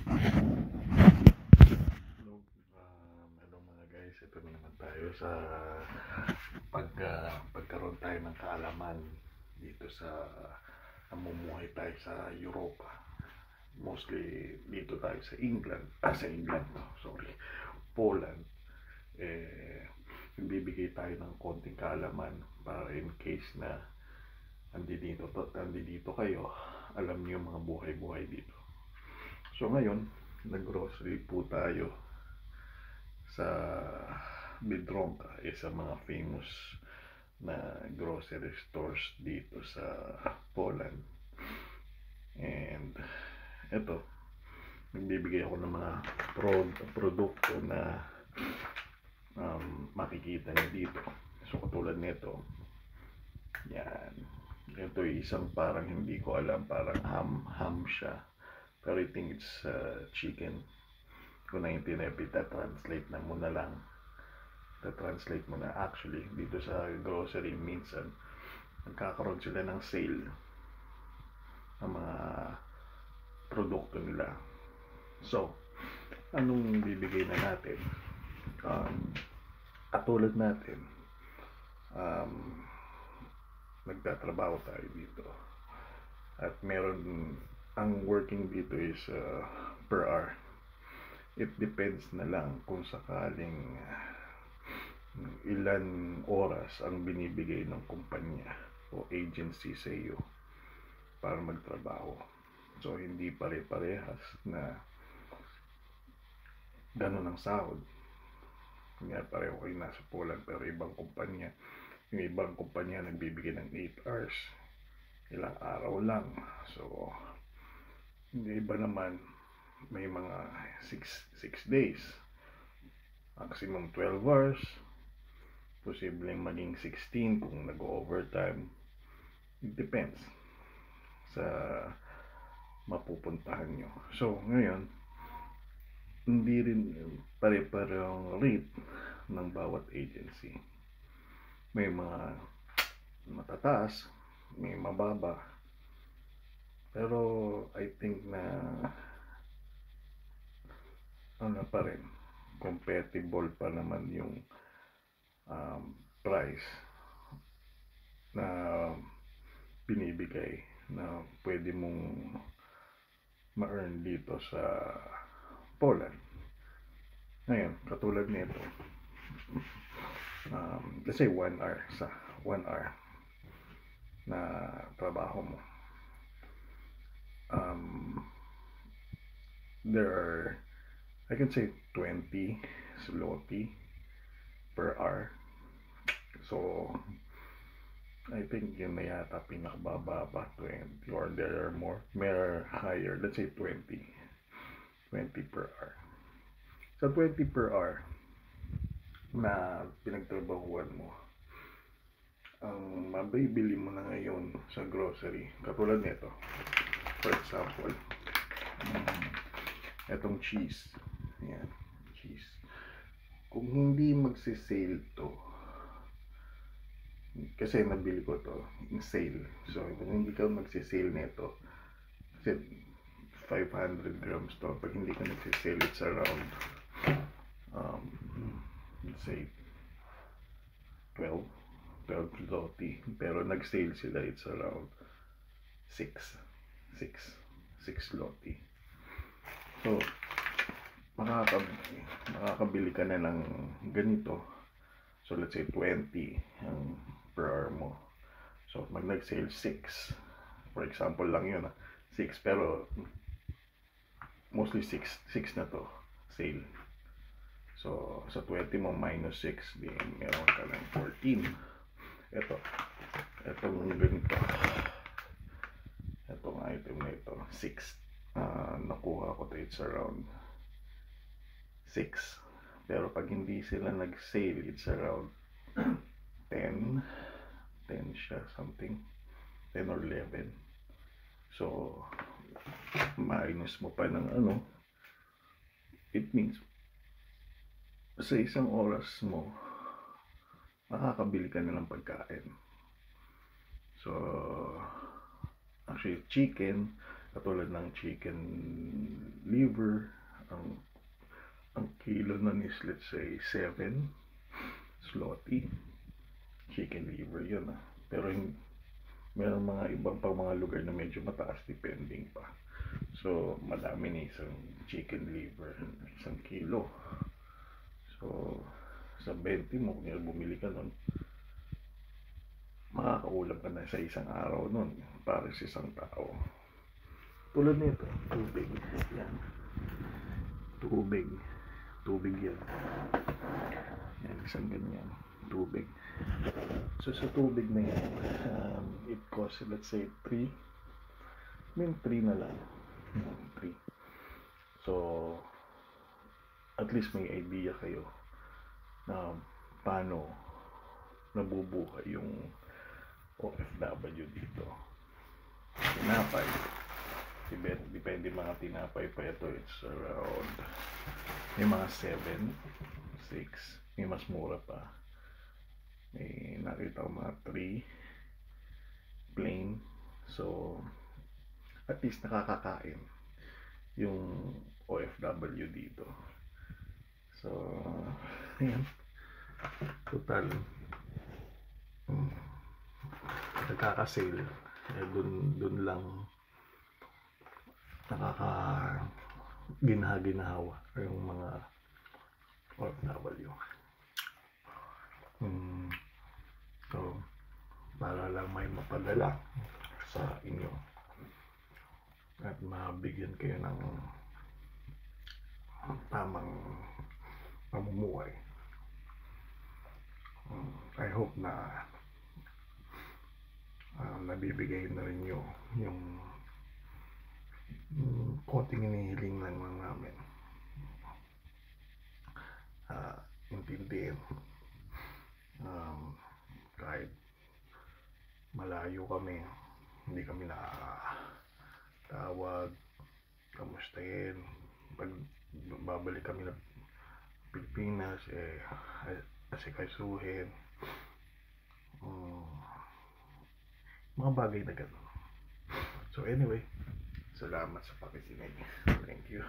Hello mga guys, ito na naman tayo sa pagkaroon tayo ng kaalaman dito sa namumuhay tayo sa Europa. Mostly dito tayo sa Poland. Bibigay tayo ng konting kaalaman para in case na andito kayo, alam niyo mga buhay-buhay dito. So ngayon, nag-grocery po tayo sa Biedronka, isa mga famous na grocery stores dito sa Poland. And eto, nagbibigay ako ng mga produkto na makikita niyo dito. So katulad nito, yan, ito isang parang hindi ko alam, parang ham siya, pero I think it's chicken. Kung naintindihan, translate na muna lang. Translate mo na. Actually, dito sa grocery, minsan nagkakaroon sila ng sale ng mga produkto nila. So, anong bibigay na natin? Katulad natin, nagtatrabaho tayo dito. At meron, ang working dito is per hour. It depends na lang kung sakaling ilan oras ang binibigay ng kumpanya o agency sa iyo para magtrabaho. So hindi pare-parehas na ganun ang sahod. Kanya pareho kayo nasa Poland, pero ibang kumpanya, yung ibang kumpanya nagbibigay ng 8 hours, ilang araw lang. So yung iba naman may mga 6 days, maximum 12 hours, posibleng maging 16 kung nag-overtime. It depends sa mapupuntahan nyo. So ngayon, hindi rin pare-parehong rate ng bawat agency. May mga matataas, may mababa, pero I think na pa rin, compatible pa naman yung price na binibigay na pwede mong ma-earn dito sa Poland. Ngayon, katulad nito, let's say 1 hour na trabaho mo, there are, I can say 20 zloty per hour. So I think yun na yata pinakababa, 20, or there are more, may higher, let's say 20 per hour. Sa 20 per hour na pinagtrabahuan mo, ang mabibili mo na ngayon sa grocery, katulad nito, for example, etong cheese, yan, cheese, kung hindi magsisale to, kasi nabili ko to in sale, so kung hindi ka magsisale nito, kasi 500 grams to, pag hindi ka nagsisale, it's around let's say 12 zloty, pero nag-sale sila, it's around 6 zloty. So makakabili ka na ng ganito. So let's say 20 ang per hour mo. So mag nag-sale 6, for example lang yun, 6, pero mostly 6 na to sale. So sa 20 mo minus 6, di meron ka ng 14. Etong ganito, etong item na ito, 6, nakuha ko to, it's around 6, pero pag hindi sila nag-sale, it's around 10 siya, something 10 or 11. So minus mo pa ng it means sa isang oras mo makakabili ka na ng pagkain. So actually chicken, katulad ng chicken liver, ang kilo nun is let's say 7 zloty. Chicken liver yun pero meron mga ibang pang mga lugar na medyo mataas depending pa. So madami na isang chicken liver, isang kilo. So sa 20 mo kung bumili ka nun, makakaulam ka na sa isang araw nun para sa isang tao. Tulad nito, tubig yan, tubig yan, isang ganyan tubig. So sa tubig na yan, it costs let's say 3 na lang, 3. So at least may idea kayo na paano nabubuhay yung OFW dito. Tinapay, depende mga tinapay pa ito, it's around, may mga 7, 6, may mas mura pa, may nakita ko mga 3 plain. So at least nakakakain yung OFW dito. So ayan, total nagkakasale dun lang ginhawa yung mga OFW. So para lang may mapadala sa inyo at mabigyan kayo ng tamang pamumuhay. I hope na nabibigay na rin nyo yung konting hinihiling lang namin. Intindihin, kahit malayo kami, hindi kami nakatawag, kamustahin. Pag babalik kami ng Pilipinas, asikasuhin, mga bagay na gano'n. So anyway, salamat sa pakikinig. Thank you.